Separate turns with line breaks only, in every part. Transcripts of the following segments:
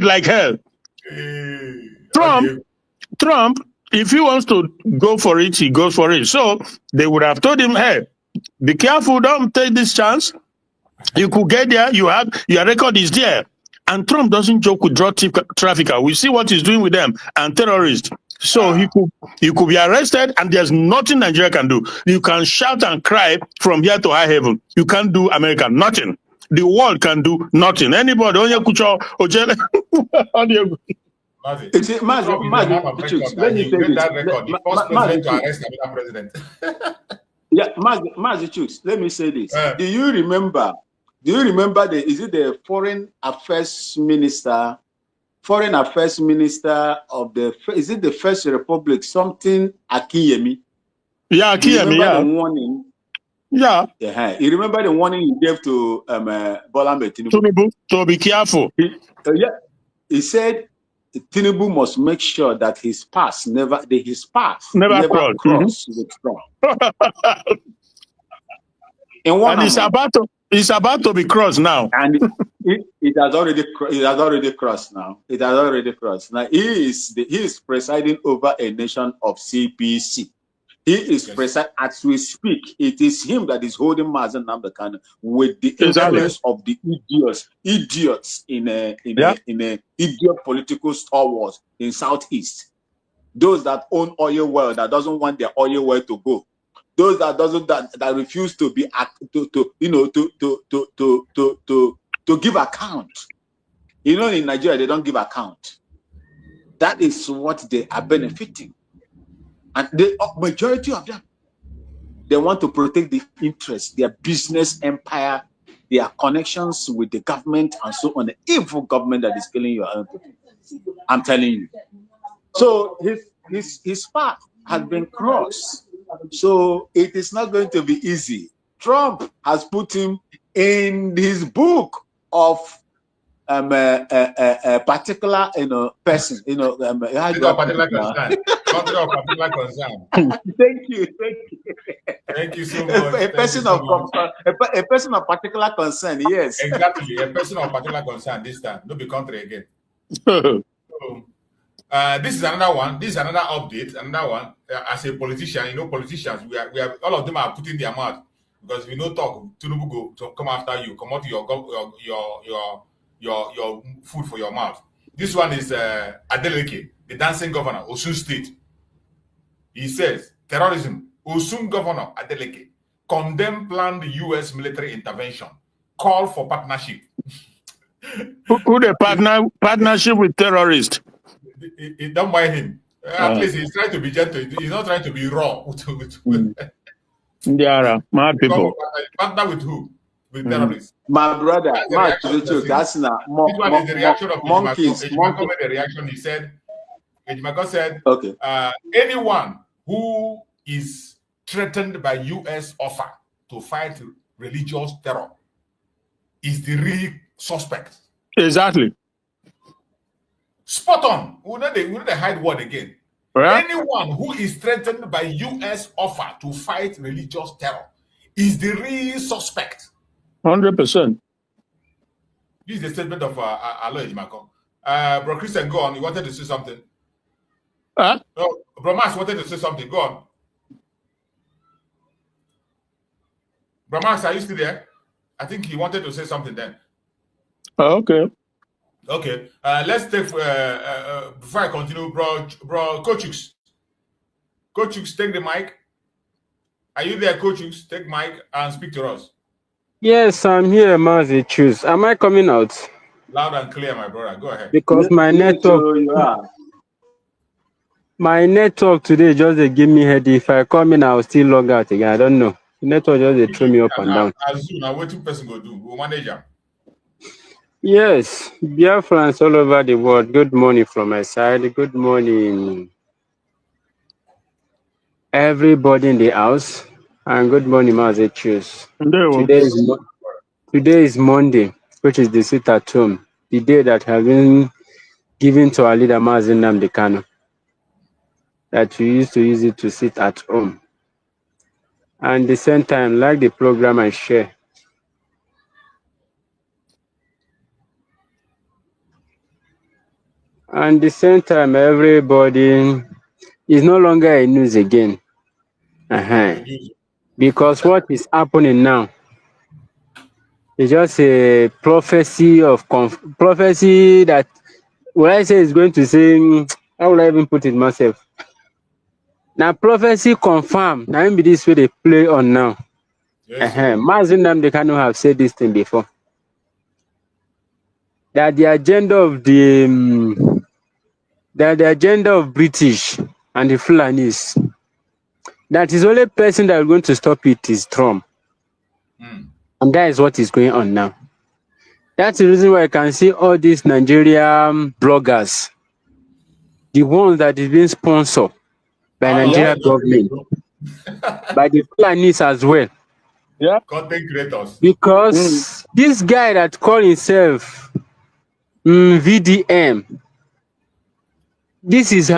like hell. Trump, if he wants to go for it, he goes for it. So they would have told him, hey, be careful, don't take this chance. You could get there, your record is there. And Trump doesn't joke with drug trafficker. We see what he's doing with them and terrorists. So he could be arrested, and there's nothing Nigeria can do. You can shout and cry from here to high heaven. You can't do America nothing. The world can do nothing. Anybody on your kucho ojele.
Let me say this. Do you remember the foreign affairs minister of the First Republic, something Akiyemi?
Yeah, Akiyemi,
yeah. The warning?
Yeah.
You remember the warning he gave to Bola
Tinubu to be careful.
He said Tinubu must make sure that his path never cross with Trump.
And it's about to be crossed now.
And it has already crossed now. It has already crossed. Now he is presiding over a nation of CPC. He is presiding as we speak. It is him that is holding Mazi Nnamdi Kanu with the influence of the idiots in a idiot political stalwarts in Southeast. Those that own oil well, that doesn't want their oil well to go. Those that refuse to be to give account. You know, in Nigeria they don't give account. That is what they are benefiting, and the majority of them, they want to protect the interests, their business empire, their connections with the government, and so on. The evil government that is killing your own people. I'm telling you. So his path has been crossed. So it is not going to be easy. Trump has put him in his book of a particular person.
Particular concern.
Thank you.
Thank you so much.
A person of particular concern. Yes.
Exactly. A person of particular concern this time. Don't be country again. This is another one. This is another update. Another one. As a politician, you know, politicians, we are all of them are putting their mouth because we no talk. Tinubu go to come after you. Come out your food for your mouth. This one is Adeleke, the dancing governor, Osun State. He says terrorism. Osun governor Adeleke condemn planned U.S. military intervention. Call for partnership.
Who the partnership with terrorists?
It don't mind him. At least he's trying to be gentle. He's not trying to be raw.
They are mad people.
Partner with who? With terrorists.
My brother, that's not.
This one is the reaction of Ejimako made a reaction. He said, Ejimako said,
okay.
Anyone who is threatened by U.S. offer to fight religious terror is the real suspect.
Exactly.
Spot on. We know they hide word again.
Right?
Anyone who is threatened by U.S. offer to fight religious terror is the real suspect.
100%.
This is the statement of Alo Ejimako. Bro Christian, go on. You wanted to say something?
Huh?
No, Bro Max wanted to say something. Go on. Bro Max, are you still there? I think he wanted to say something then.
Oh, okay.
Okay, let's take before I continue, bro Coachux. Coachux, take the mic. Are you there, Coachux? Take mic and speak to us.
Yes, I'm here, Mazi. Choose. Am I coming out?
Loud and clear, my brother. Go ahead.
Because my network today just give me headache. If I come in, I'll still log out again. I don't know. The network just throw me up and down.
As soon as what two person go do, we'll manage them.
Yes, Biafrans all over the world. Good morning from my side. Good morning, everybody in the house. And good morning, Mazi. Choose. Today is Monday, which is the sit at home. The day that has been given to our leader, Mazi Nnamdi Kanu. That we used to use it to sit at home. And at the same time, like the program and share. And the same time, everybody is no longer a news again. Because what is happening now is just a prophecy of prophecy that what I say is going to say, how will I even put it myself? Now prophecy confirmed. Now be this way they play on now.
Yes,
Mazi Nnamdi Kanu have said this thing before. That the agenda of the agenda of British and the Fulanis, that is the only person that is going to stop it is Trump. And that is what is going on now. That's the reason why I can see all these Nigerian bloggers, the ones that is being sponsored by Nigerian government, by the Fulanis as well.
Yeah.
Content creators.
Because this guy that called himself VDM, this is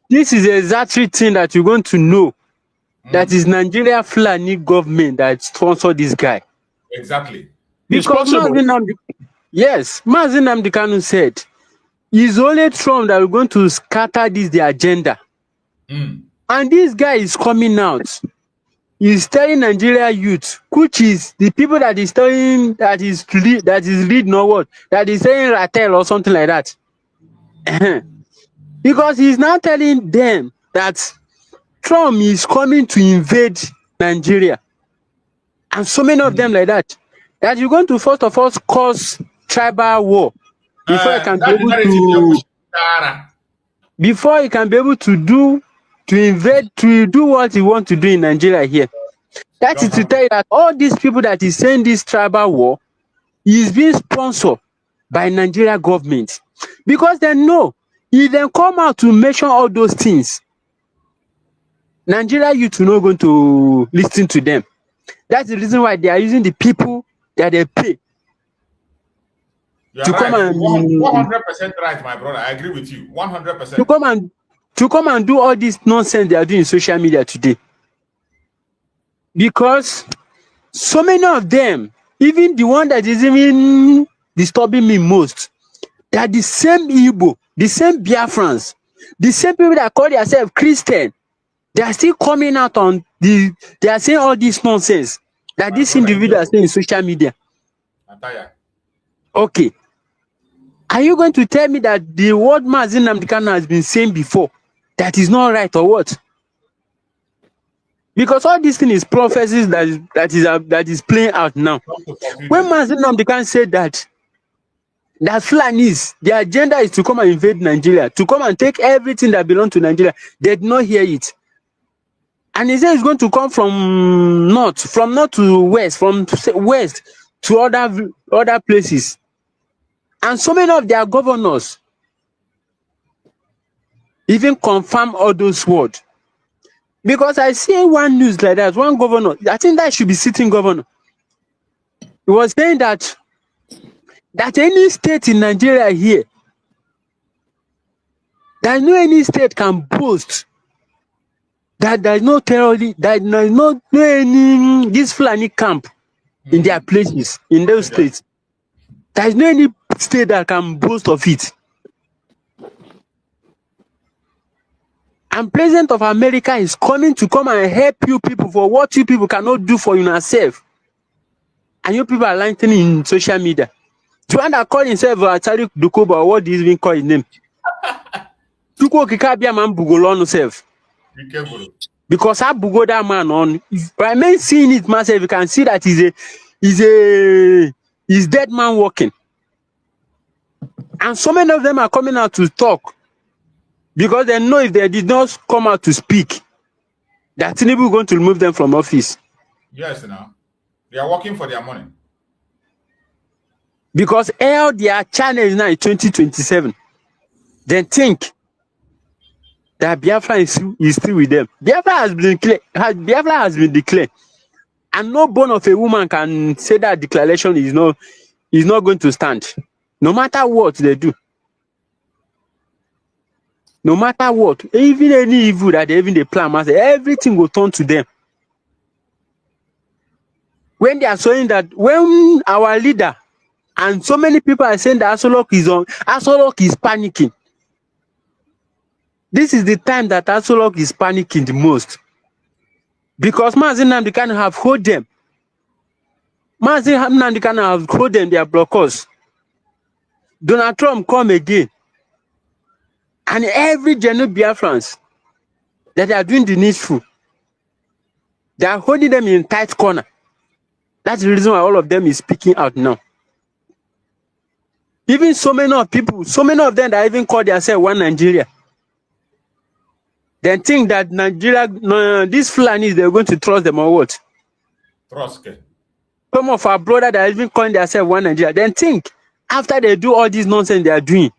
this is exactly thing that you're going to know. That is Nigeria Fulani government that sponsored this guy.
Exactly.
Because Mazi Nnamdi Kanu said, it's only Trump that is going to scatter the agenda. And this guy is coming out. He's telling Nigeria youth, which is the people that is telling that is reading or what, that is saying Rattle or something like that. Because he's now telling them that Trump is coming to invade Nigeria. And so many of them like that. That you're going to first of all cause tribal war before you can be able to invade, to do what you want to do in Nigeria here. That is to tell you that all these people that is saying this tribal war is being sponsored by Nigeria government. Because they know if they come out to mention all those things, Nigeria youth are not going to listen to them. That's the reason why they are using the people that they pay.
You are right. 100% right, my brother. I agree with you. 100%.
To come and do all this nonsense they are doing in social media today. Because so many of them, even the one that is even disturbing me most, they are the same Igbo, the same Biafrans, the same people that call themselves Christian. They are still coming out on they are saying all this nonsense that this individual is saying in social media. Okay. Are you going to tell me that the word Mazi Nnamdi Kanu has been saying before, that is not right or what? Because all this thing is prophecies that is playing out now. When Mazi Nnamdi Kanu said that Fulanis, their agenda is to come and invade Nigeria, to come and take everything that belongs to Nigeria, they did not hear it. And he said it's going to come from north to west, from west to other places. And so many of their governors even confirm all those words. Because I see one news like that, one governor, I think that should be sitting governor. He was saying that any state in Nigeria here, that no any state can boast that there is no terrorist, that there is no any this Fulani camp in their places, in those states. There is no any state that can boast of it. And President of America is coming to come and help you people for what you people cannot do for yourself. And you people are lightning in social media. The one that call himself Atari Dukoba, or what do you even call his name? Tuko Kikabia man Bugolo himself. Because I bugo that man on. By me seeing it myself, you can see that he's dead man walking. And so many of them are coming out to talk. Because they know if they did not come out to speak, that Tinubu is going to remove them from office.
Yes, now. They are working for their money.
Because all their channel is now in 2027. They think that Biafra is still with them. Biafra has been declared. And no bone of a woman can say that declaration is not going to stand. No matter what they do. No matter what, even any evil that they plan, everything will turn to them. When they are saying that, when our leader And so many people are saying that Asolok is panicking. This is the time that Asolok is panicking the most. Because Mazi Nnamdi Kanu have hold them. Mazi Nnamdi Kanu have hold them their blockers. Donald Trump come again. And every genuine Biafrans that they are doing the needful, they are holding them in tight corner. That's the reason why all of them is speaking out now. Even so many of them that even call themselves one Nigeria. They think that Nigeria, these Fulanis, they're going to trust them or what?
Trust.
Some of our brothers that are even calling themselves one Nigeria, then think after they do all this nonsense they are doing,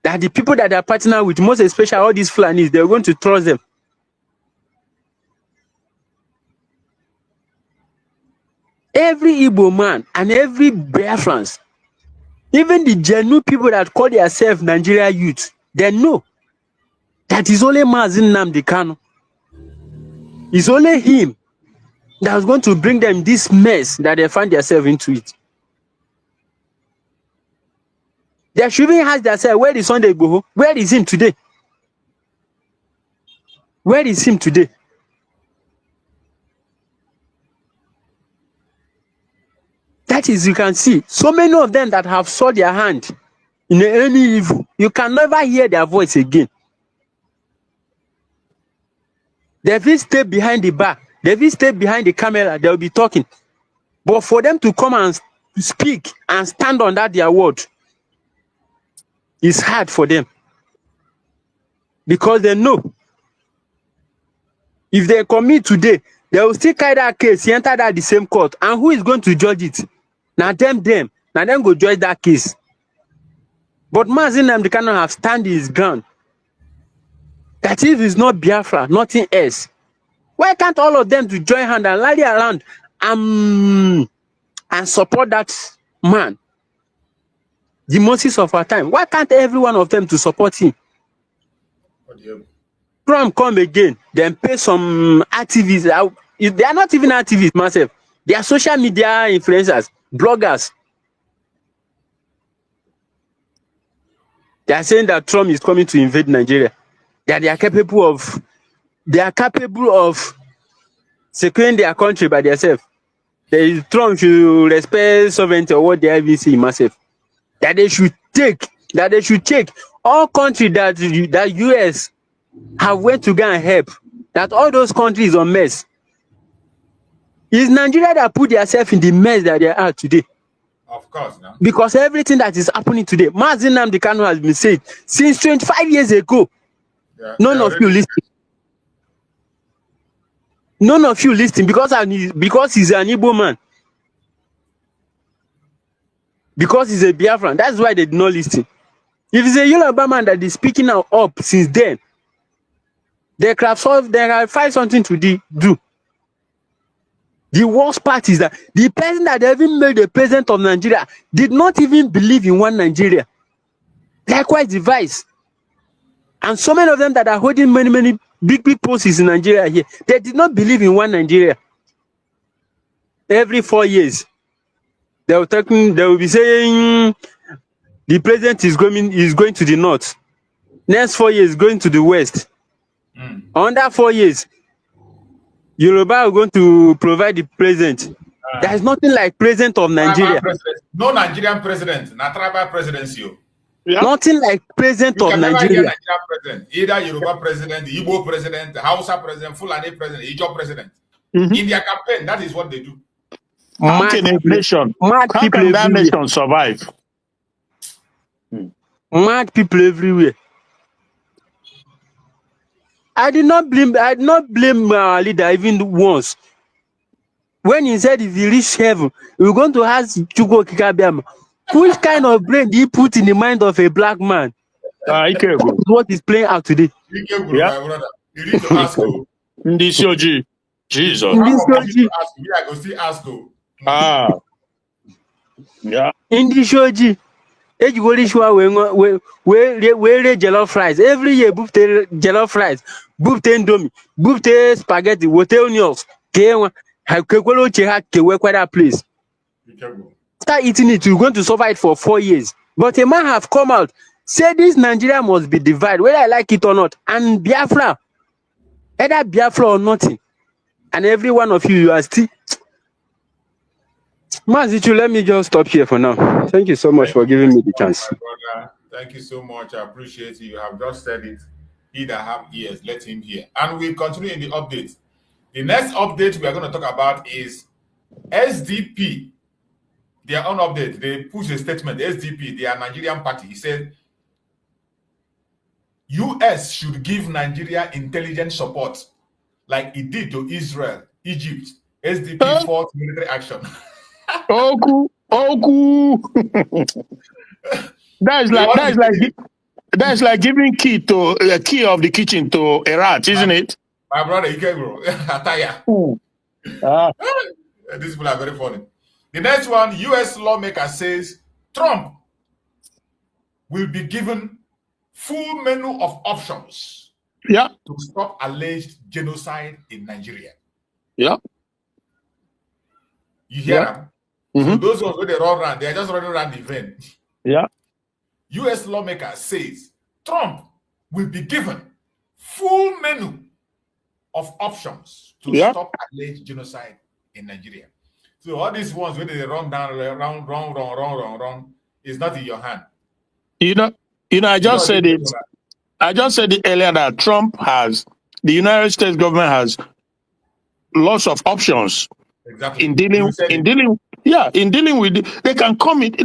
that the people that they are partnering with, most especially all these Fulanis, they're going to trust them. Every Igbo man and every Biafrans, even the genuine people that call themselves Nigeria youth, they know that it's only Mazi Nnamdi Kanu. It's only him that's going to bring them this mess that they find themselves into it. They should even ask themselves, where is Sunday Igboho? Where is him today? Where is him today? That is, you can see, so many of them that have sold their hand in any evil, you can never hear their voice again. They will stay behind the bar, they will stay behind the camera, they will be talking. But for them to come and speak and stand on that their word, it's hard for them. Because they know if they commit today, they will still carry that case, enter that the same court. And who is going to judge it? Now them. Now them go judge that case. But Mazi Nnamdi Kanu have stand his ground. That if it's not Biafra, nothing else. Why can't all of them to join hand and rally around and support that man? The Moses of our time. Why can't every one of them to support him? Trump come again, then pay some activists. They are not even activists, myself. They are social media influencers, bloggers. They are saying that Trump is coming to invade Nigeria. That they are capable of securing their country by themselves. Trump should respect sovereignty or what they have seen massive. That they should take all countries that US have went to go and help. That all those countries are mess. It's Nigeria that put themselves in the mess that they are today.
Of course, no? Because
everything that is happening today, Mazi Nnamdi Kanu has been said since 25 years ago. Yeah, none of you listen. None of you listen because he's an Igbo man. Because he's a Biafran. That's why they did not listen. If it's a Yoruba man that is speaking now up since then, they can find something to do. The worst part is that the person that even made the president of Nigeria did not even believe in one Nigeria. Likewise, the vice. And so many of them that are holding many big posts in Nigeria here, they did not believe in one Nigeria. Every 4 years, they will be saying the president is going to the north. Next 4 years, going to the west. Under 4 years, Yoruba are going to provide the president. There is nothing like president of Nigeria.
No Nigerian president, not tribal presidency.
Yeah. Nothing like president of Nigeria.
Nigerian president. Either Yoruba president, the Igbo president, the Hausa president, Fulani president, Ijaw president. In their campaign, that is what they do.
How can that nation survive?
Mad people everywhere. I did not blame our leader even once. When he said if he reach heaven, we're going to ask Chugo Kikabiama, which kind of brain do you put in the mind of a black man? What is playing out today?
Yeah. You need to ask him.
Ndishoji. Jesus.
Ndishoji. I go see ask him.
Yeah.
Ndishoji. We jollof rice every year. Boopte jollof rice, boopte indomie, boopte spaghetti, wote onions. Start after eating it, you're going to suffer it for 4 years. But a man have come out, say this Nigeria must be divided, whether I like it or not, and Biafra, either Biafra or nothing. And every one of you, you are still... Mazi, let me just stop here for now. Thank you so much for giving me the chance.
Thank you so much. I appreciate you. You have just said it. He that have ears, let him hear. And we'll continue in the update. The next update we are going to talk about is SDP. Their own update. They push a statement. SDP, their Nigerian party, he said, US should give Nigeria intelligence support like it did to Israel, Egypt. SDP fought military action.
Oku. That's like giving key of the kitchen to a rat, isn't it?
My brother, you can grow. Ataya. These people are very funny. The next one, US lawmaker says Trump will be given full menu of options to stop alleged genocide in Nigeria.
Yeah.
You hear them? So those ones where they run around, they are just running around the event.
Yeah.
US lawmaker says Trump will be given full menu of options to stop alleged genocide in Nigeria. So all these ones where they run down, run, is not in your hand.
You know, I just said it. I just said it earlier that the United States government has lots of options.
Exactly.
In dealing with they can come in.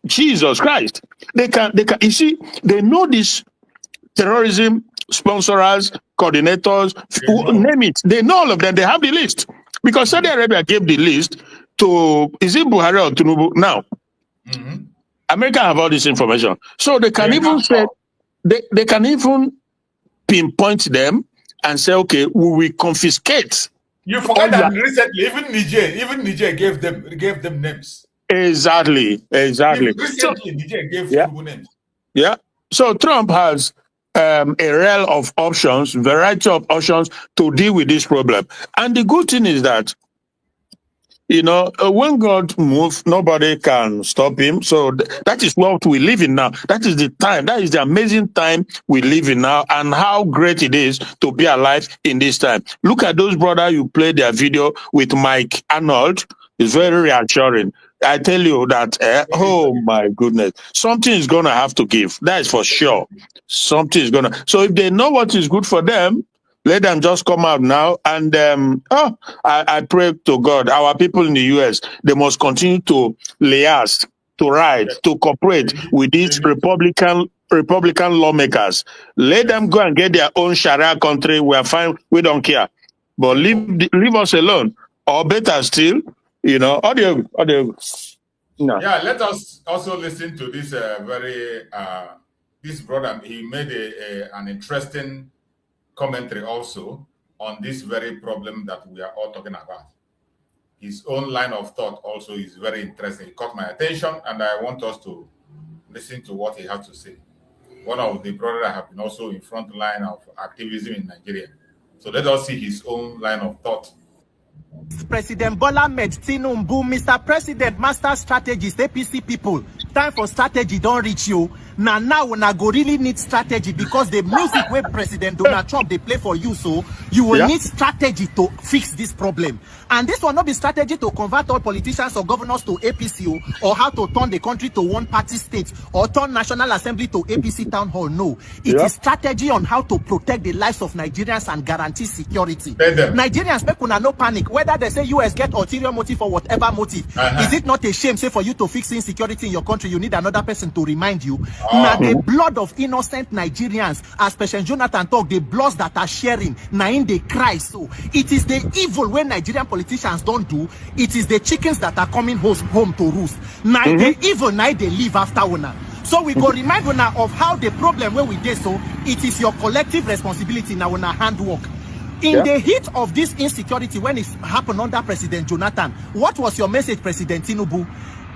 Jesus Christ, they can. You see, they know this terrorism sponsors, coordinators, name it. They know all of them. They have the list because Saudi Arabia gave the list to Buhari or Tinubu. Now, America have all this information, so they can even say they can even pinpoint them and say, okay, we will confiscate.
You forget that recently, even Niger gave them names.
Exactly.
Recently, Niger gave names.
Yeah. So Trump has a array of options, variety of options to deal with this problem. And the good thing is that, when God moves, nobody can stop him. So that is what we live in now. That is the time. That is the amazing time we live in now, and how great it is to be alive in this time. Look at those brothers you played their video with Mike Arnold. It's very reassuring. I tell you that, oh my goodness, something is going to have to give. That is for sure. Something is going to. So if they know what is good for them, let them just come out now. And I pray to God, our people in the US, they must continue to liaise, to write, to cooperate with these Republican lawmakers. Let them go and get their own Sharia country. We are fine. We don't care. But leave us alone. Or better still, audio. No.
Yeah, let us also listen to this this brother. He made an interesting commentary also on this very problem that we are all talking about. His own line of thought also is very interesting. It caught my attention, and I want us to listen to what he has to say. One of the brothers have been also in front line of activism in Nigeria. So let us see his own line of thought.
President Bola Ahmed Tinubu, Mr. President, master strategist, APC people. Time for strategy, don't reach you. Now we go really need strategy, because the music where President Donald Trump they play for you, so you will need strategy to fix this problem. And this will not be strategy to convert all politicians or governors to APC, or how to turn the country to one party state, or turn National Assembly to APC town hall. No, it is strategy on how to protect the lives of Nigerians and guarantee security. Nigerians, people no panic whether they say US get ulterior motive or whatever motive. Is it not a shame, say, for you to fix insecurity in your country, you need another person to remind you? Now the blood of innocent Nigerians, as President Jonathan talk, the bloods that are sharing, now in they cry. So it is the evil when Nigerian politicians don't do. It is the chickens that are coming home to roost. Now the evil, now they live after one. So we go remind one of how the problem where we did. So it is your collective responsibility now on our handwork. In the heat of this insecurity, when it happened under President Jonathan, what was your message, President Tinubu?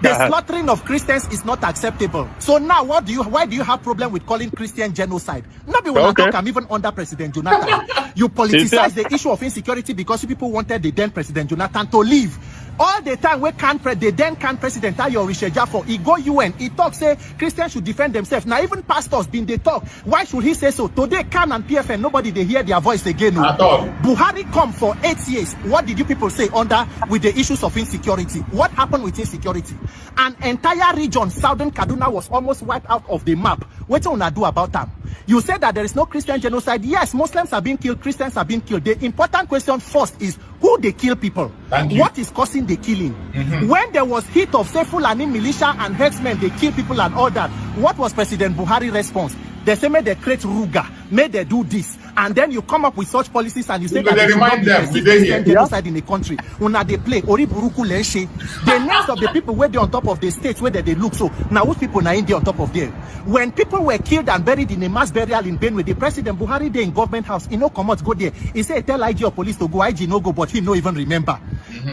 The slaughtering of Christians is not acceptable. So now, why do you have problem with calling Christian genocide? Nobody will talk. I'm even under President Jonathan. You politicize the issue of insecurity because people wanted the then President Jonathan to leave. All the time we can't the then can president Ayo Risheja he go UN, he talk say Christians should defend themselves. Now even pastors been they talk. Why should he say so? Today Can and PFN, nobody they hear their voice again.
At all.
Buhari come for 8 years. What did you people say under with the issues of insecurity? What happened with insecurity? An entire region, Southern Kaduna, was almost wiped out of the map. What you wanna do about that? You said that there is no Christian genocide. Yes, Muslims are being killed, Christians are being killed. The important question first is who they kill people. What is causing the killing? When there was hit of say Fulani militia and herdsmen, they kill people and all that. What was President Buhari's response? They say, may they create Ruga, may they do this. And then you come up with such policies and you say that they remind them genocide in the country. When they play, Oriburuku Leshe, the names of the people where they on top of the states where they look so. Now which people are in there on top of them? When people were killed and buried in a mass burial in Benue, the President Buhari there in government house, he no come out, go there. He said, tell IG or police to go, IG no go, but he no even remember.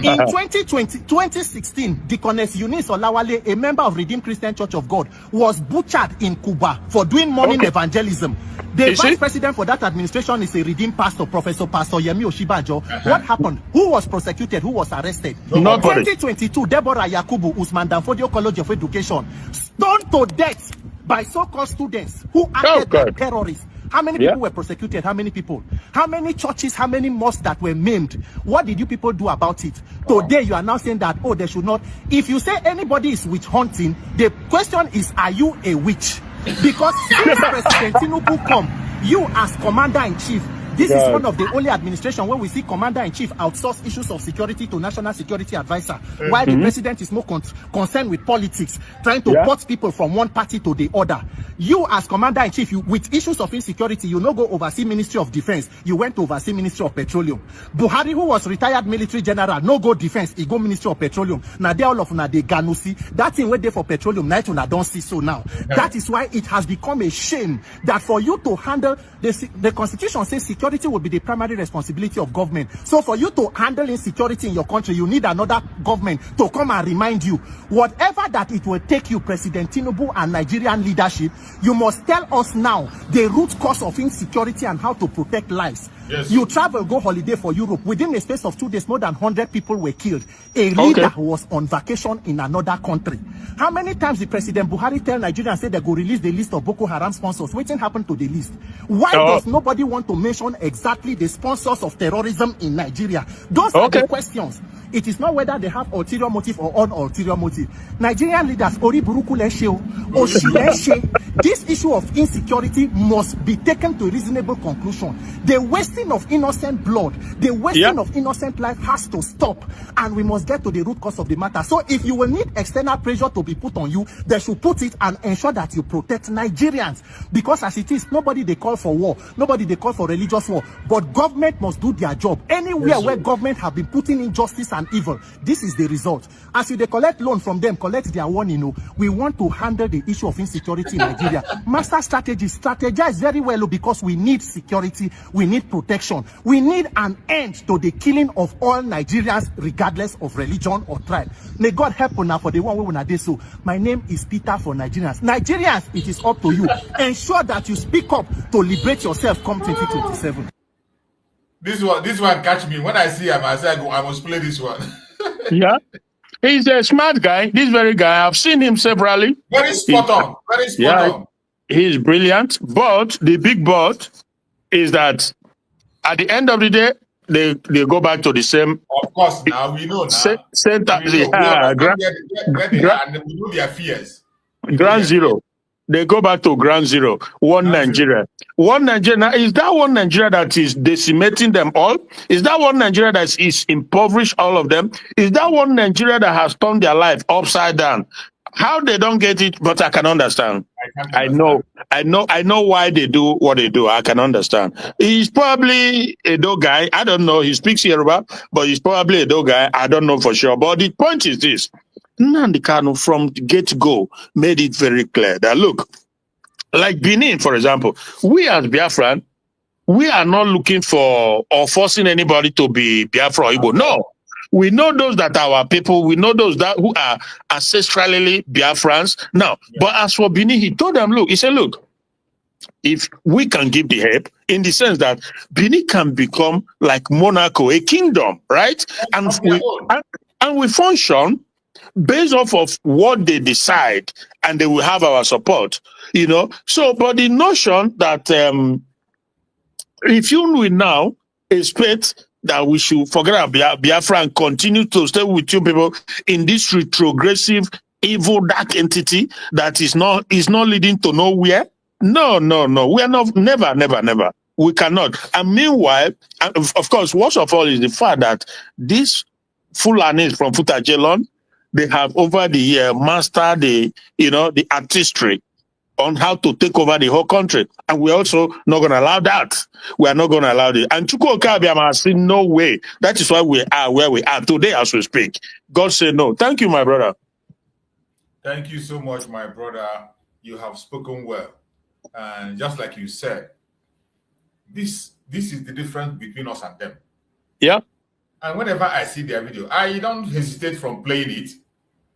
In 2016, Deaconess Eunice Olawale, a member of Redeemed Christian Church of God, was butchered in Cuba for doing morning evangelism. The vice president for that administration is a redeemed pastor, Pastor Yemi Oshibajo. What happened? Who was prosecuted? Who was arrested? In 2022, Deborah Yakubu, Usman Danfodio College of Education, stoned to death by so-called students who acted like terrorists. How many people were prosecuted? How many people? How many churches? How many mosques that were maimed? What did you people do about it? Today you are now saying that, oh, they should not. If you say anybody is witch hunting, the question is, are you a witch? Because since President Tinubu come, you as commander-in-chief, this is one of the only administration where we see commander-in-chief outsource issues of security to national security advisor, while the president is more concerned with politics, trying to put people from one party to the other. You as commander-in-chief, with issues of insecurity, you no go oversee Ministry of Defense, you went to oversee Ministry of Petroleum. Buhari, who was retired military general, no go defense, he go Ministry of Petroleum. Now they all of na they ganusi. That thing where they for petroleum, night una don't see so now. That is why it has become a shame that for you to handle the constitution says security will be the primary responsibility of government. So for you to handle insecurity in your country, you need another government to come and remind you. Whatever that it will take you, President Tinubu and Nigerian leadership, you must tell us now the root cause of insecurity and how to protect lives. Yes. You travel, go holiday for Europe. Within a space of 2 days, more than 100 people were killed. A leader was on vacation in another country. How many times did President Buhari tell Nigerians say they go release the list of Boko Haram sponsors? What happened to the list? Why does nobody want to mention exactly the sponsors of terrorism in Nigeria? Those are the questions. It is not whether they have ulterior motive or ulterior motive. Nigerian leaders, Oriburuku Leshe, Oshileshe, this issue of insecurity must be taken to a reasonable conclusion. The wasting of innocent blood, the wasting of innocent life has to stop, and we must get to the root cause of the matter. So if you will need external pressure to be put on you, they should put it and ensure that you protect Nigerians. Because as it is, nobody they call for war, nobody they call for religious war, but government must do their job. Anywhere where government have been putting injustice and evil, this is the result. As you they collect loan from them, collect their one, we want to handle the issue of insecurity in Nigeria. Master strategy, strategize very well, because we need security, we need protection, we need an end to the killing of all Nigerians regardless of religion or tribe. May God help you now for the one we will do so. My name is Peter for Nigerians. Nigerians, it is up to you. Ensure that you speak up to liberate yourself come 2027.
This one catch me. When I see him, I say I must play this one.
Yeah. He's a smart guy. This very guy, I've seen him severally.
Very spot on. Very spot on.
He's brilliant. But the big but is that at the end of the day, they go back to the same.
Of course, now we know now.
Same time.
We know their fears.
Ground zero. They go back to ground zero. One Nigeria. One Nigeria. Now, is that one Nigeria that is decimating them all? Is that one Nigeria that is impoverished all of them? Is that one Nigeria that has turned their life upside down? How they don't get it, but I can understand. I know why they do what they do. I can understand. He's probably a dog guy. I don't know. He speaks Yoruba, but he's probably a dog guy. I don't know for sure. But the point is this. Nnamdi Kanu from the get-go made it very clear that, look, like Benin, for example, we as Biafran, we are not looking for or forcing anybody to be Biafra or Igbo. No. We know those that are our people. We know those that who are ancestrally Biafrans. Now, but as for Benin, he told them, look, he said, look, if we can give the help in the sense that Benin can become like Monaco, a kingdom, right? And we function based off of what they decide, and they will have our support, you know. So, but the notion that if you will now expect that we should forget about Biafra and continue to stay with you people in this retrogressive, evil, dark entity that is not leading to nowhere. No. We are not, never. We cannot. And meanwhile, of course, worst of all is the fact that these Fulanis from Futajelon, they have over the year mastered the artistry on how to take over the whole country. And we're also not going to allow that. We are not going to allow it. And Chukwuka Abiyama has seen no way. That is why we are where we are today as we speak. God say no. Thank you, my brother.
Thank you so much, my brother. You have spoken well. And just like you said, this is the difference between us and them.
Yeah.
And whenever I see their video, I don't hesitate from playing it.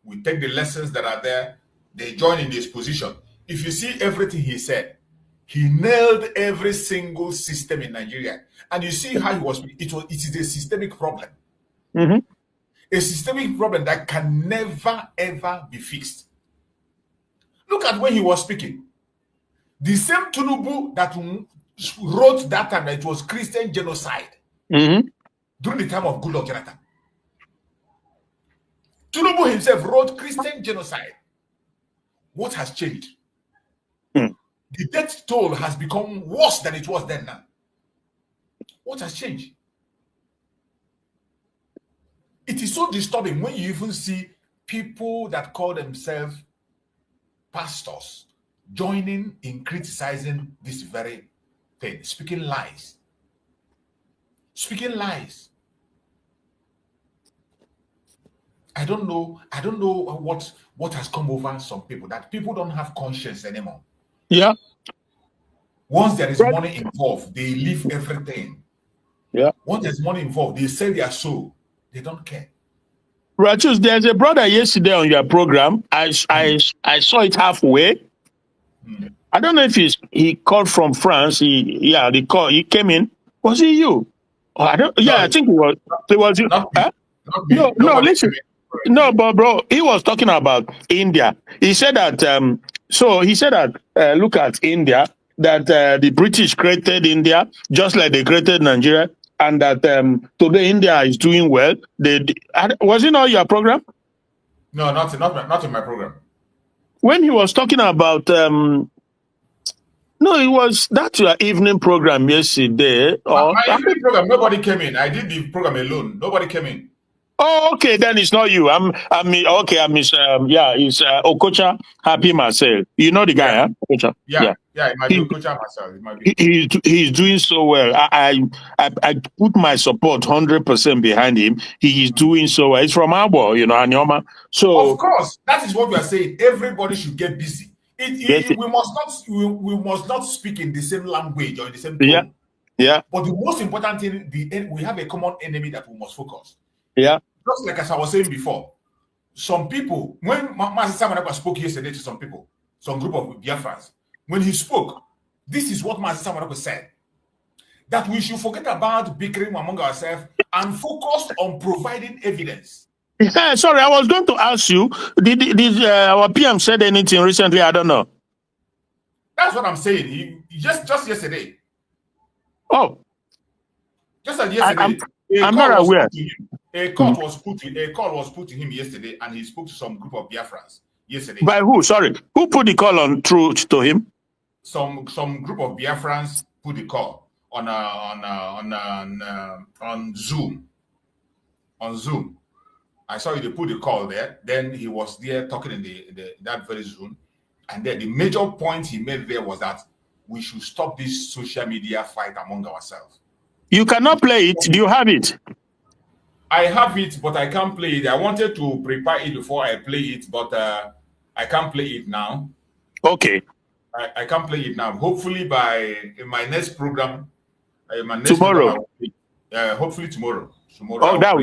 We take the lessons that are there. They join in this position. If you see everything he said, he nailed every single system in Nigeria. And you see how it is a systemic problem.
Mm-hmm.
A systemic problem that can never, ever be fixed. Look at when he was speaking. The same Tinubu that wrote that time that it was Christian genocide
during
the time of Goodluck Jonathan. Tinubu himself wrote Christian genocide. What has changed? The death toll has become worse than it was then now. What has changed? It is so disturbing when you even see people that call themselves pastors joining in criticizing this very thing, speaking lies. Speaking lies. I don't know what has come over some people, that people don't have conscience anymore.
Yeah.
Once there is money involved, they leave everything.
Yeah.
Once there's money involved, they sell their soul. They don't care.
Rachus, there's a brother yesterday on your program. I saw it halfway. I don't know if he called from France. He came in. Was it you? Oh, I don't. Yeah, I think it was you. No, listen. No, but bro, he was talking about India. He said that. Look at India. That the British created India just like they created Nigeria, and that today India is doing well. Was it not your program?
No, not in my program.
When he was talking about no, it was that your evening program yesterday.
My evening program, nobody came in. I did the program alone. Nobody came in.
Oh, okay, then it's not you. It's Okocha Happy Marcel. You know the guy,
Yeah.
huh? Okocha.
Yeah, it might be Okocha myself. It might be.
He's doing so well. I put my support 100% behind him. He is doing so well. It's from Abo, Anyoma. So
Of course, that is what we are saying. Everybody should get busy. We must not speak in the same language or in the same tone.
Yeah.
But the most important thing, we have a common enemy that we must focus.
Yeah.
Just like as I was saying before, some people, when Mazi Nnamdi spoke yesterday to some people, some group of Biafrans, when he spoke, this is what Mazi Nnamdi said, that we should forget about bickering among ourselves and focus on providing evidence.
Yeah, sorry, I was going to ask you, did our PM said anything recently? I don't know.
That's what I'm saying. He just yesterday.
Oh.
Just like yesterday.
I'm not aware.
A call was put to him yesterday, and he spoke to some group of Biafrans yesterday.
By who? Sorry, who put the call on through to him?
Some group of Biafrans put the call on Zoom. On Zoom, I saw they put the call there. Then he was there talking in that very Zoom, and then the major point he made there was that we should stop this social media fight among ourselves.
You cannot play it. Do you have it?
I have it, but I can't play it. I wanted to prepare it before I play it, but I can't play it now.
Okay.
I can't play it now. Hopefully in my next program,
tomorrow.
Hopefully tomorrow.
Oh, that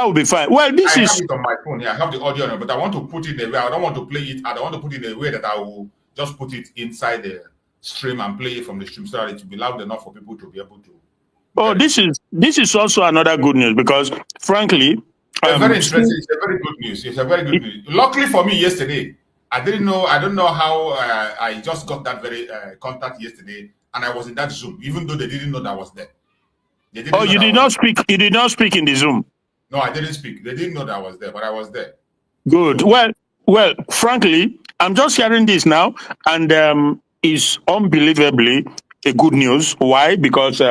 will be fine. Well, I have
it on my phone. Yeah, I have the audio on it, but I want to put it in a way. I don't want to play it. I don't want to put it in a way that I will just put it inside the stream and play it from the stream so that it will be loud enough for people to be able to.
Oh, this is also another good news because, frankly,
Very interesting. It's a very good news. It's a very good news. Luckily for me, yesterday, I didn't know. I don't know how I just got that very contact yesterday, and I was in that Zoom, even though they didn't know that I was there. They didn't know
you did not speak. You did not speak in the Zoom.
No, I didn't speak. They didn't know that I was there, but I was there.
Good. So, well. Frankly, I'm just hearing this now, and it's unbelievably a good news. Why? Because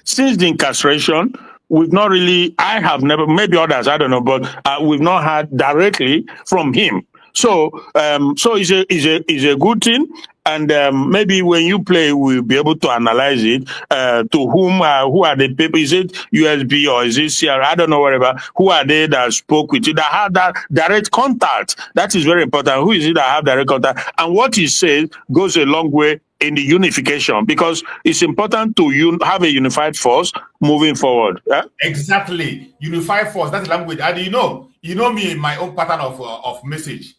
since the incarceration, we've not really. I have never. Maybe others. I don't know, but we've not heard directly from him. So, so it's a good thing, and maybe when you play, we'll be able to analyze it. To whom, who are the people? Is it USB or is it CR? I don't know, whatever. Who are they that spoke with you, that had that direct contact? That is very important. Who is it that have direct contact? And what he says goes a long way in the unification, because it's important to have a unified force moving forward. Yeah?
Exactly, unified force. That's language. And you know me, my own pattern of message.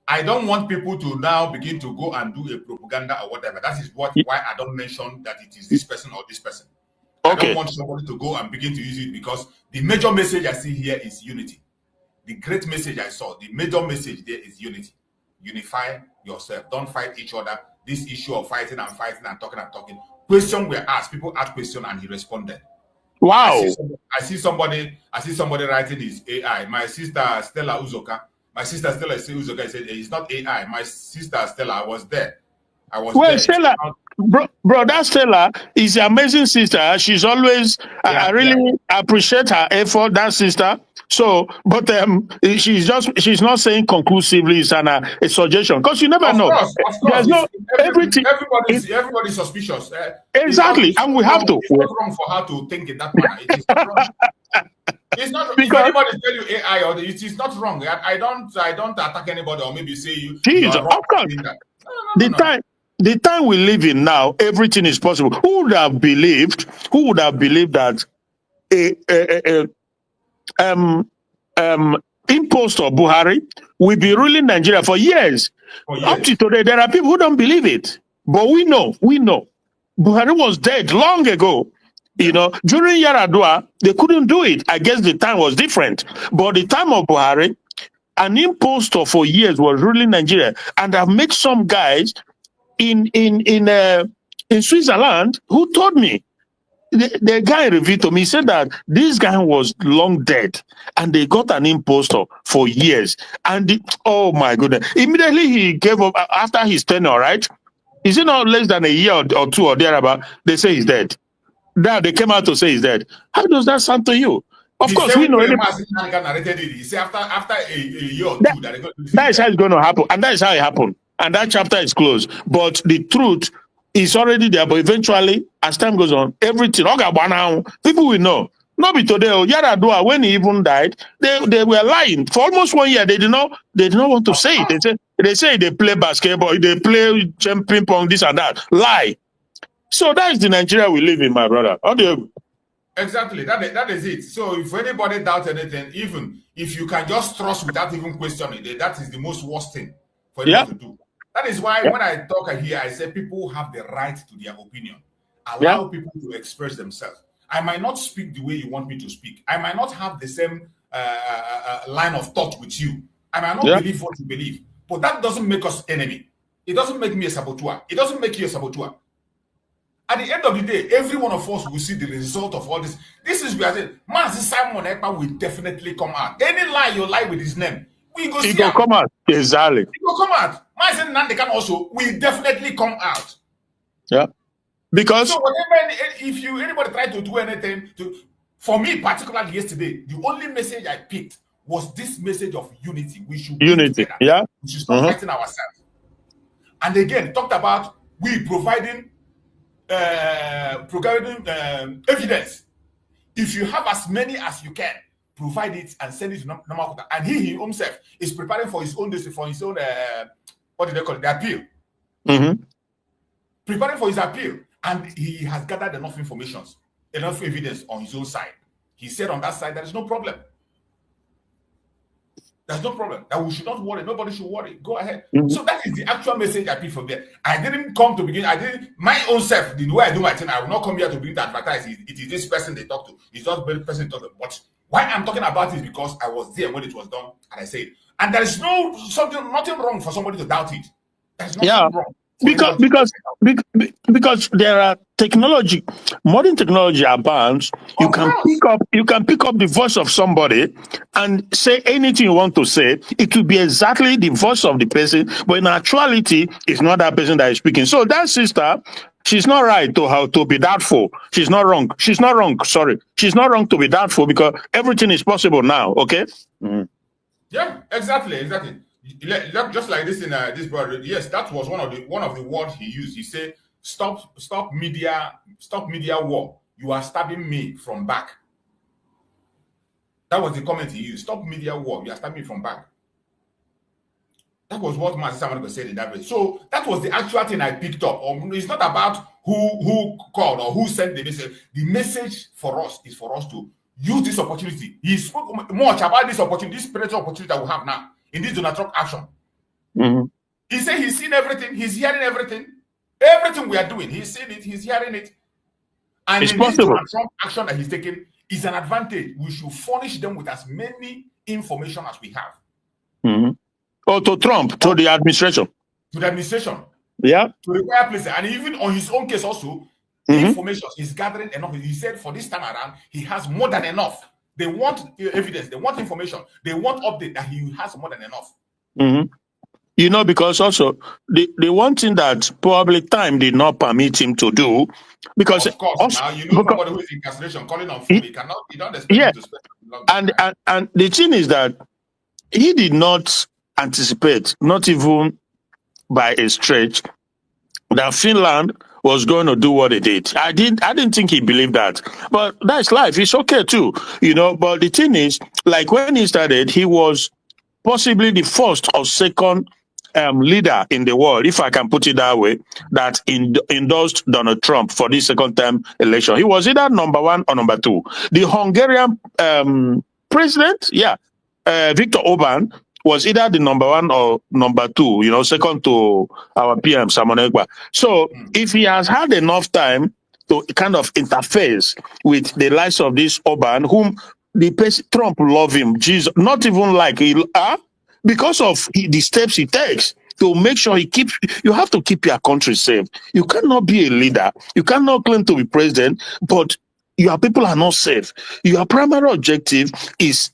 I don't want people to now begin to go and do a propaganda or whatever. That is why I don't mention that it is this person or this person. Okay. I don't want somebody to go and begin to use it, because the major message I see here is unity. The great message I saw, the major message there is unity. Unify yourself. Don't fight each other. This issue of fighting and talking. Question were asked. People asked question and he responded.
Wow.
I see somebody writing his AI. My sister Stella Uzoka. My sister Stella said it's not AI. My sister Stella, I was there. Well,
Stella, bro, that Stella is an amazing sister. She's always, I really appreciate her effort, that sister. So, but she's not saying conclusively it's a suggestion, because you never know.
Of course.
There's no everything.
Everybody's suspicious.
Exactly, and we have to.
It's not wrong for her to think in that manner. It is not wrong. It's not. If anybody tell you AI or it is not wrong. I don't attack anybody or maybe say you.
Jesus, of course. The time we live in now, everything is possible. Who would have believed that impostor Buhari will be ruling Nigeria for years? Up to today, there are people who don't believe it, but we know. Buhari was dead long ago. You know, during Yaradua, they couldn't do it. I guess the time was different. But the time of Buhari, an impostor for years was ruling Nigeria. And I've met some guys in Switzerland who told me, the guy revealed to me, he said that this guy was long dead and they got an impostor for years. And oh my goodness, immediately he gave up after his tenure, right? Is it not less than a year or two or thereabout? They say he's dead. Now they came out to say he's dead. How does that sound to you? Of course, we know.
He said after a year or two,
that is how it's going to happen, and that is how it happened. And that chapter is closed. But the truth is already there. But eventually, as time goes on, everything, people will know. Not be today. Yaradua, when he even died, they were lying for almost 1 year. They did not want to say it. They say they play basketball, they play ping pong, this and that. Lie. So that is the Nigeria we live in, my brother. How do you?
Exactly. That is it. So if anybody doubts anything, even if you can just trust without even questioning it, that is the most worst thing for you to do. That is why when I talk here, I say people have the right to their opinion. Allow people to express themselves. I might not speak the way you want me to speak. I might not have the same line of thought with you. I might not believe what you believe. But that doesn't make us enemy. It doesn't make me a saboteur. It doesn't make you a saboteur. At the end of the day, every one of us will see the result of all this. This is where I say, Mazi Simon Ekpa will definitely come out. Any lie you lie with his name, we go see him.
He will come out. Exactly.
He will come out. Mazi Nnamdi Kanu also will definitely come out.
Yeah. Because
so whatever, if anybody try to do anything for me, particularly yesterday, the only message I picked was this message of unity. We should
unity. Yeah.
We should stop fighting ourselves. And again, talked about we providing evidence. If you have as many as you can, provide it and send it to normal. And he himself is preparing for his own what do they call it? The appeal. Preparing for his appeal. And he has gathered enough information, enough evidence on his own side. He said on that side, there is no problem. There's no problem. That we should not worry. Nobody should worry. Go ahead. So that is the actual message I picked from there. I didn't come to begin. I didn't my own self. The way I do my thing, I will not come here to begin to advertise. It is this person they talk to. It's not the person they talk to. But Why I'm talking about it because I was there when it was done, and I said, and there is nothing wrong for somebody to doubt it. There's nothing
Yeah,
wrong.
because there are modern technology abounds. You can pick up the voice of somebody and say anything you want to say. It will be exactly the voice of the person, but in actuality, it's not that person that is speaking. So that sister, she's not right to be doubtful. She's not wrong. She's not wrong. Sorry, she's not wrong to be doubtful because everything is possible now. Okay. Mm.
Yeah, exactly. Just like this in this brother. Yes, that was one of the words he used. He said, "Stop media war. You are stabbing me from back." That was the comment he used. Stop media war. You are stabbing me from back. That was what Mazi Nnamdi said in that way. So that was the actual thing I picked up. It's not about who called or who sent the message. The message for us is for us to use this opportunity. He spoke much about this opportunity, this spiritual opportunity that we have now in this Donald Trump action.
Mm-hmm.
He said he's seen everything, he's hearing everything. Everything we are doing, he's seeing it, he's hearing it. And
it's
in
possible.
This Donald Trump action that he's taking is an advantage. We should furnish them with as many information as we have.
Mm-hmm. Or to Trump, to the administration.
To the administration.
Yeah.
To the higher place. And even on his own case also, information is gathering enough. He said for this time around, he has more than enough. They want evidence, they want information, they want update that he has more than enough.
Mm-hmm. You know, because also the one thing that probably time did not permit him to do, because
of course,
also,
now you know somebody who is incarceration calling on phone, you don't expect him to spend long time.
And the thing is that he did not anticipate, not even by a stretch, that Finland was going to do what it did. I didn't think he believed that. But that's life. It's okay too, you know. But the thing is, like when he started, he was possibly the first or second leader in the world, if I can put it that way, that endorsed Donald Trump for this second term election. He was either number one or number two. The Hungarian president, Viktor Orban, was either the number one or number two, you know, second to our PM, Simon Egba. So if he has had enough time to kind of interface with the likes of this Orban, whom Trump love him, Jesus, not even like because of the steps he takes to make sure you have to keep your country safe. You cannot be a leader. You cannot claim to be president, but your people are not safe. Your primary objective is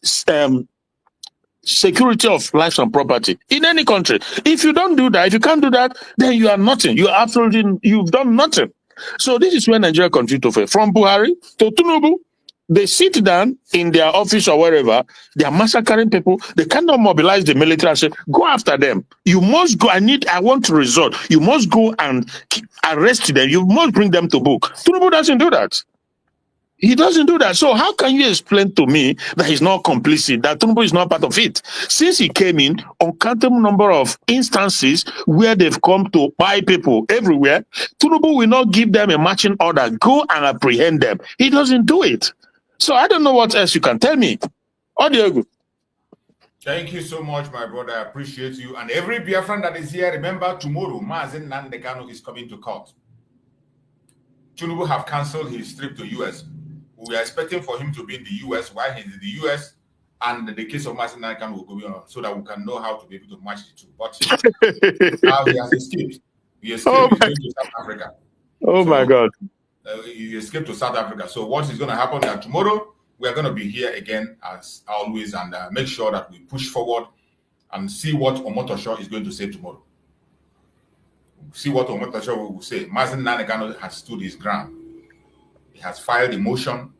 security of lives and property in any country. If you don't do that, if you can't do that, then you are nothing. You've done nothing. So this is where Nigeria continues to fail. From Buhari to Tinubu, they sit down in their office or wherever, they are massacring people. They cannot mobilize the military and say, go after them. You must go. I want to resort. You must go and arrest them. You must bring them to book. Tinubu doesn't do that. He doesn't do that. So how can you explain to me that he's not complicit, that Tinubu is not part of it? Since he came in, uncountable number of instances where they've come to buy people everywhere, Tinubu will not give them a marching order. Go and apprehend them. He doesn't do it. So I don't know what else you can tell me. Odiogu.
Thank you so much, my brother. I appreciate you. And every Biafran that is here, remember tomorrow, Mazi Nnamdi Kanu is coming to court. Tinubu have cancelled his trip to US. We are expecting for him to be in the US while he's in the US, and the case of Mazi Nnamdi Kanu will go on so that we can know how to be able to match the two. But now he has escaped. He's going to South Africa.
My God.
He escaped to South Africa. So what is going to happen is tomorrow we are going to be here again as always and make sure that we push forward and see what Omotosho is going to say tomorrow. See what Omotosho will say. Mazi Nnamdi Kanu has stood his ground. He has filed a motion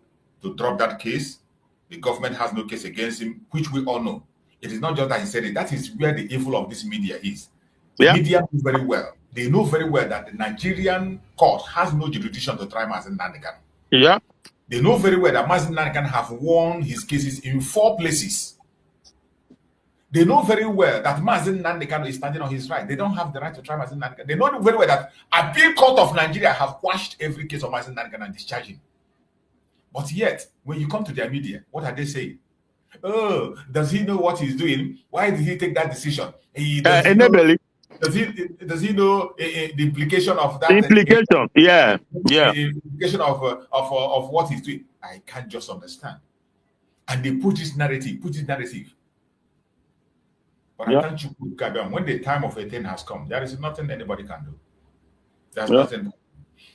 to drop that case. The government has no case against him, which we all know. It is not just that he said it. That is where the evil of this media is. The media know very well. They know very well that the Nigerian court has no jurisdiction to try Mazi Nnamdi Kanu.
Yeah.
They know very well that Mazi Nnamdi Kanu have won his cases in 4 places. They know very well that Mazi Nnamdi Kanu is standing on his right. They don't have the right to try Mazi Nnamdi Kanu. They know very well that Appeal Court of Nigeria have quashed every case of Mazi Nnamdi Kanu and discharged him. But yet, when you come to their media, what are they saying? Oh, does he know what he's doing? Why did he take that decision? Does he know the implication of that?
Implication,
The implication of what he's doing. I can't just understand. And they put this narrative. But I thank you, when the time of a thing has come, there is nothing anybody can do. There's nothing.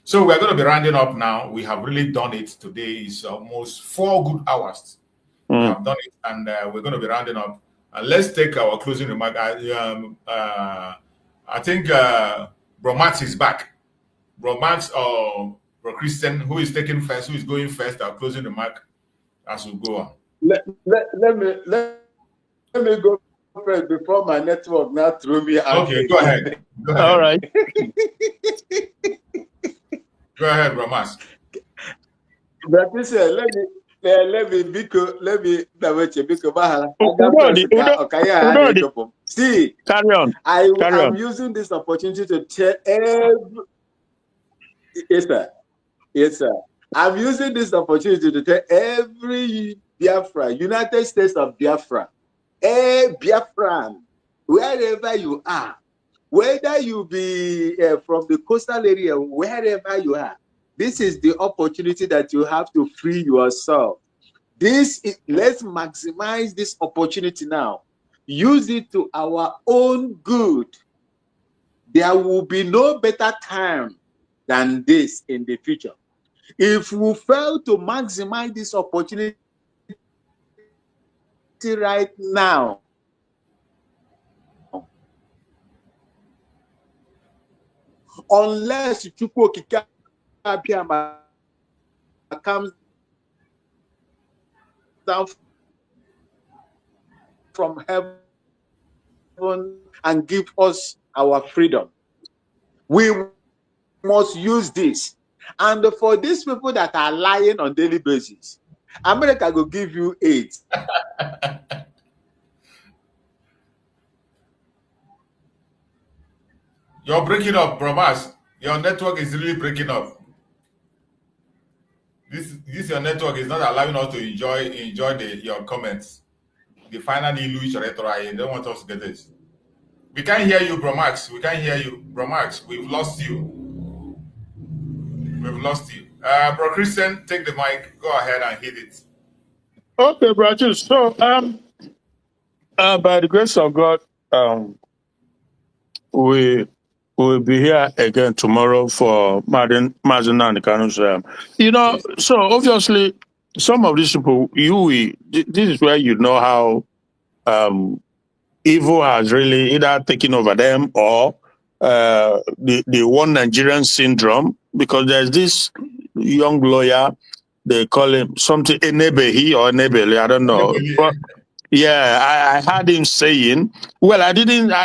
So we're going to be rounding up now. We have really done it. Today is almost 4 good hours. We have done it, and we're going to be rounding up. Let's take our closing remark. I think Bro Max is back. Bro Max or Bro Christian, who is taking first, who is going first, our closing remark as we go on.
Let me go first before my network now threw me out.
Okay, go ahead.
All right.
Go ahead, Bro Max.
But listen, let me see.
Carry on.
I'm using this opportunity to tell yes, sir. I'm using this opportunity to tell every Biafra, United States of Biafra, Biafran, wherever you are, whether you be from the coastal area, wherever you are, this is the opportunity that you have to free yourself. Let's maximize this opportunity now. Use it to our own good. There will be no better time than this in the future. If we fail to maximize this opportunity right now, unless Chukwu comes down from heaven and give us our freedom, we must use this. And for these people that are lying on daily basis, America will give you aid.
You're breaking up, Bro Max. Your network is really breaking up. This your network is not allowing us to enjoy your comments. The finally lose your retro. I don't want us to get this. We can't hear you, Bro Max. We can't hear you, Bro Max. We've lost you. We've lost you. Bro Christian, take the mic. Go ahead and hit it.
Okay, brothers. So, by the grace of God, we will be here again tomorrow for Mazi Nnamdi Kanu's. So obviously, some of these people, this is where you know how evil has really either taken over them or the one Nigerian syndrome, because there's this young lawyer, they call him something Enebehi or Enebele, I don't know. But yeah, I heard him saying, well, I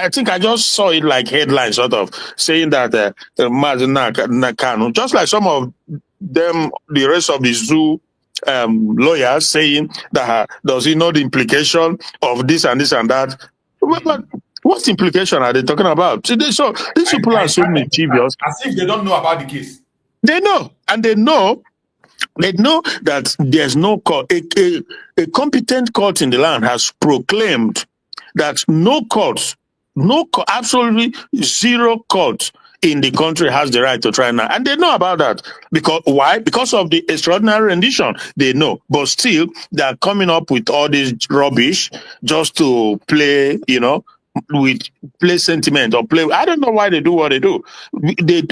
think I just saw it like headline sort of saying that Mazi Nnamdi Kanu, just like some of them, the rest of the zoo lawyers saying that does he know the implication of this and this and that? But what implication are they talking about? So these people are so mischievous.
As if they don't know about the case.
They know, and they know that there's no court. A competent court in the land has proclaimed that absolutely zero court in the country has the right to try now. And they know about that. Because why? Because of the extraordinary rendition. They know. But still, they're coming up with all this rubbish just to play, play sentiment or play. I don't know why they do what they do.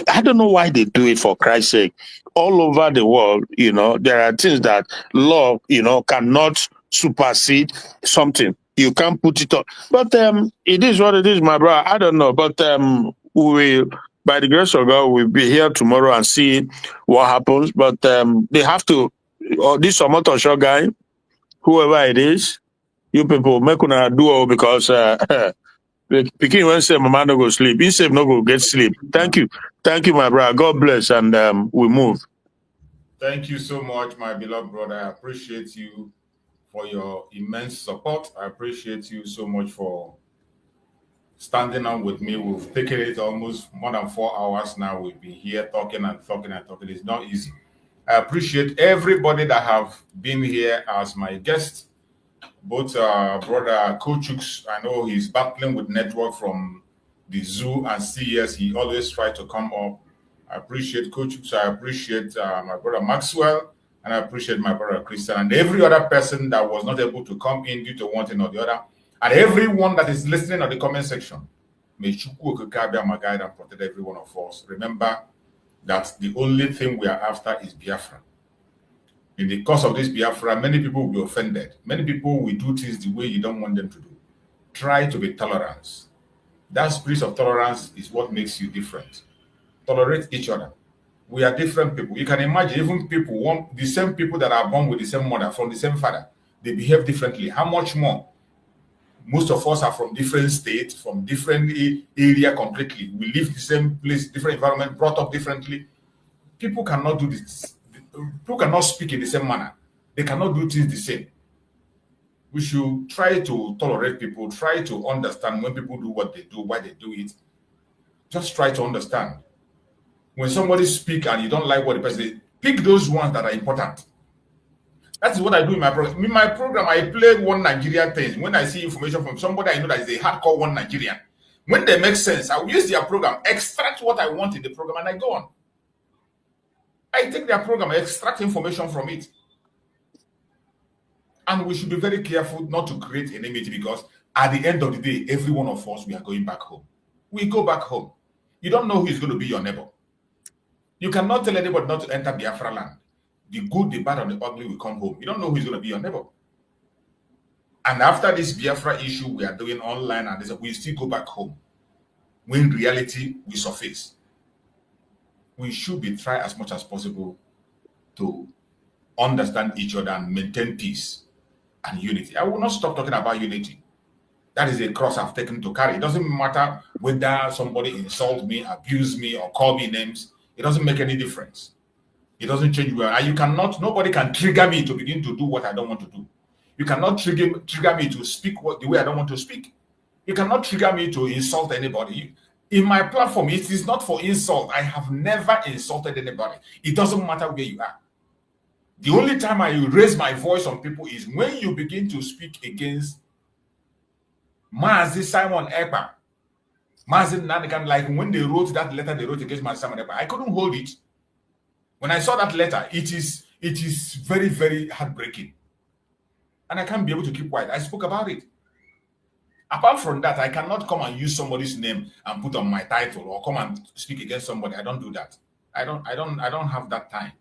I don't know why they do it, for Christ's sake. All over the world, there are things that law, cannot supersede something. You can't put it on. But it is what it is, my brother. I don't know. But we, by the grace of God, we'll be here tomorrow and see what happens. But they have to, this Omoto Show guy, whoever it is, you people, make una do because Pikin when say mama no go sleep, he say no go get sleep. Thank you, my brother. God bless, and we move.
Thank you so much, my beloved brother. I appreciate you for your immense support. I appreciate you so much for standing on with me. We've taken it almost more than 4 hours now. We've been here talking and talking and talking. It's not easy. I appreciate everybody that have been here as my guest. Both brother Kochuks, I know he's battling with network from the zoo and CES. He always tries to come up. I appreciate Kochuks. I appreciate my brother Maxwell. And I appreciate my brother Christian and every other person that was not able to come in due to one thing or the other. And everyone that is listening on the comment section. May Chukwu Okike be my guide and protect every one of us. Remember that the only thing we are after is Biafra. In the course of this Biafra, many people will be offended. Many people will do things the way you don't want them to do. Try to be tolerant. That spirit of tolerance is what makes you different. Tolerate each other. We are different people. You can imagine even people, the same people that are born with the same mother, from the same father, they behave differently. How much more? Most of us are from different states, from different area completely. We live the same place, different environment, brought up differently. People cannot do this. People cannot speak in the same manner. They cannot do things the same. We should try to tolerate people, try to understand when people do what they do, why they do it. Just try to understand. When somebody speaks and you don't like what the person says, pick those ones that are important. That is what I do in my program. In my program, I play one Nigerian thing. When I see information from somebody I know that is a hardcore one Nigerian, when they make sense, I will use their program, extract what I want in the program, and I go on. I take their program, I extract information from it. And we should be very careful not to create enmity, because at the end of the day, every one of us, we are going back home. We go back home. You don't know who is going to be your neighbor. You cannot tell anybody not to enter Biafraland. The good, the bad, and the ugly will come home. You don't know who is going to be your neighbor. And after this Biafra issue we are doing online, and we still go back home. When reality will surface, we should be try as much as possible to understand each other and maintain peace and unity. I will not stop talking about unity. That is a cross I've taken to carry. It doesn't matter whether somebody insults me, abuse me, or call me names. It doesn't make any difference. It doesn't change where nobody can trigger me to begin to do what I don't want to do. You cannot trigger me to speak the way I don't want to speak. You cannot trigger me to insult anybody. In my platform, it is not for insult. I have never insulted anybody. It doesn't matter where you are. The only time I raise my voice on people is when you begin to speak against Mazi Simon Ekpa. Mazi Nnamdi Kanu, like when they wrote that letter they wrote against Mazi Simon Ekpa, I couldn't hold it. When I saw that letter, it is very, very heartbreaking. And I can't be able to keep quiet. I spoke about it. Apart from that, I cannot come and use somebody's name and put on my title or come and speak against somebody. I don't do that. I don't have that time.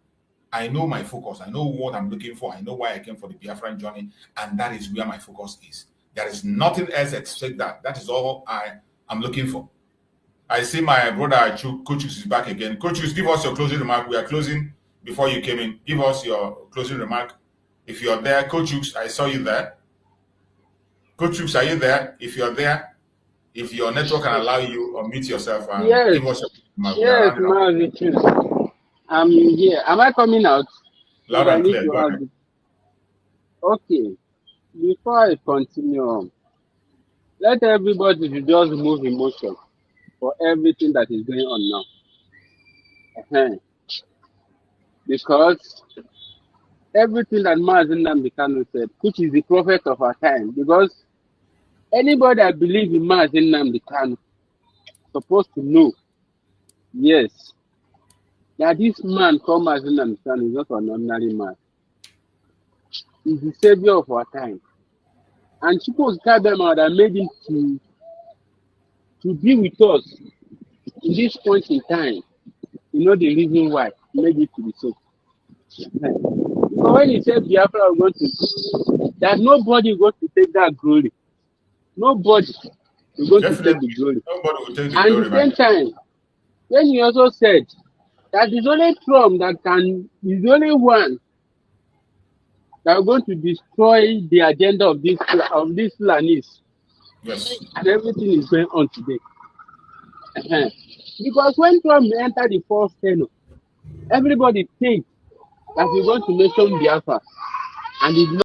I know my focus. I know what I'm looking for. I know why I came for the Biafran journey, and that is where my focus is. There is nothing else except that. That is all I am looking for. I see my brother Coach is back again. Coach, give us your closing remark. We are closing before you came in. Give us your closing remark. If you're there, Coach, I saw you there. Coach, are you there? If you're there, if your network can allow you, unmute yourself and give us your remark.
Yes, Mazi. I'm here. Am I coming out?
Loud and clear.
Okay. Before I continue, let everybody just remove emotion for everything that is going on now. Because everything that Mazi Nnamdi Kanu said, which is the prophet of our time, because anybody that believes in Mazi Nnamdi Kanu supposed to know, yes, that this man called Mazi Nnamdi Kanu is not an ordinary man. He's the savior of our time. And Chukwu Okike that made him to be with us in this point in time. You know the reason why he made it to be so. But when he said Biafra was going to, that nobody going to take that glory. Nobody is going to take the glory.
Nobody will take the
and
glory.
At the same time, when he also said that it's only Trump that is the only one that are going to destroy the agenda of this Fulanis.
Yes.
And everything is going on today. Because when Trump entered the fourth tenure, everybody thinks that he's going to mention Biafra. And